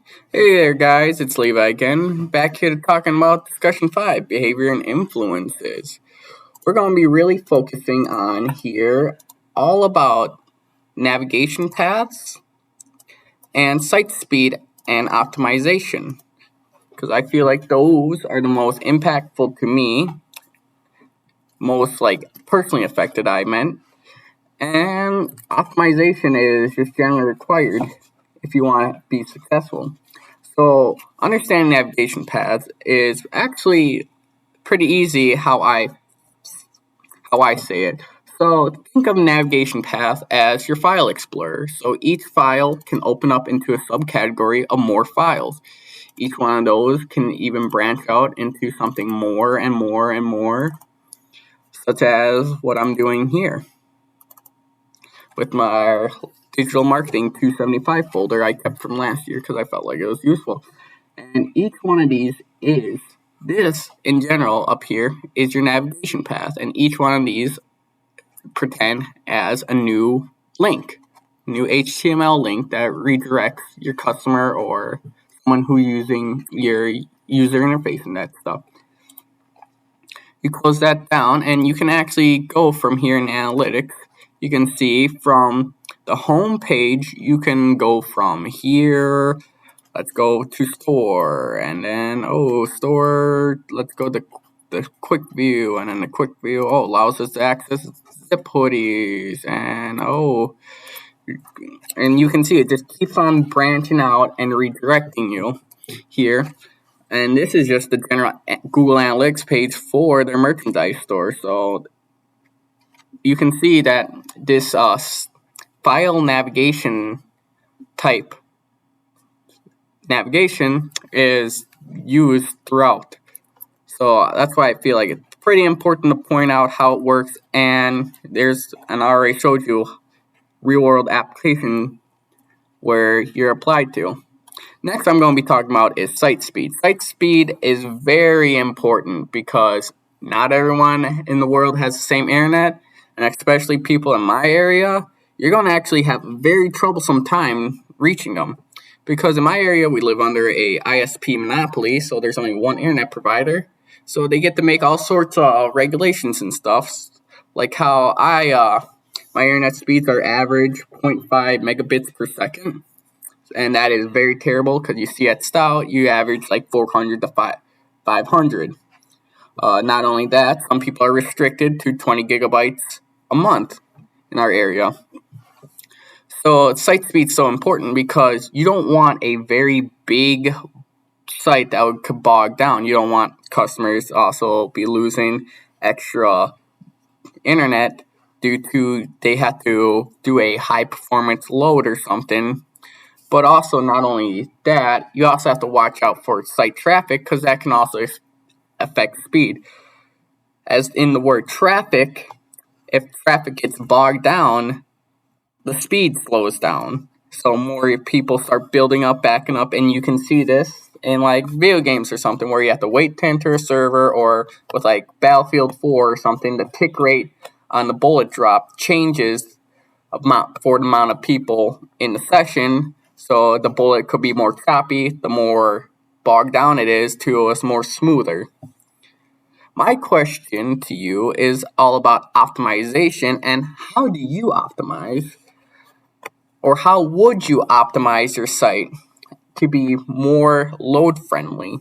Hey there, guys. It's Levi again, back here talking about discussion 5 behavior and influences. We're going to be really focusing on here all about navigation paths and site speed and optimization because I feel like those are the most impactful to me, most like personally affected, I meant. And optimization is just generally required if you want to be successful. So, understanding navigation paths is actually pretty easy how I say it. So, think of navigation path as your file explorer. So, each file can open up into a subcategory of more files. Each one of those can even branch out into something more and more and more, such as what I'm doing here with my digital marketing 275 folder I kept from last year because I felt like it was useful. And each one of these is this in general up here is your navigation path, and each one of these pretend as a new link, new HTML link that redirects your customer or someone who's using your user interface and that stuff. You close that down, and you can actually go from here in analytics. You can see from the home page, you can go from here. Let's go to store, and then store. Let's go to the quick view, and then the quick view allows us to access zip hoodies, and you can see it just keeps on branching out and redirecting you here. And this is just the general Google Analytics page for their merchandise store. So you can see that this file navigation type navigation is used throughout. So that's why I feel like it's pretty important to point out how it works. And I already showed you real world application where you're applied to. Next, I'm going to be talking about is site speed. Site speed is very important because not everyone in the world has the same internet, and especially people in my area, you're going to actually have a very troublesome time reaching them. Because in my area, we live under a ISP monopoly, so there's only one internet provider. So they get to make all sorts of regulations and stuff, like how my internet speeds are average 0.5 megabits per second. And that is very terrible because you see at Stout, you average like 400 to 500. Not only that, some people are restricted to 20 gigabytes a month in our area. So site speed is so important because you don't want a very big site that could bog down. You don't want customers also be losing extra internet due to they have to do a high performance load or something. But also, not only that, you also have to watch out for site traffic because that can also affect speed. As in the word traffic, if traffic gets bogged down, the speed slows down. So more people start building up, backing up, and you can see this in like video games or something where you have to wait to enter a server, or with like Battlefield 4 or something, the tick rate on the bullet drop changes for the amount of people in the session. So the bullet could be more choppy, the more bogged down it is, to it's more smoother. My question to you is all about optimization, and how do you optimize, or how would you optimize your site to be more load friendly?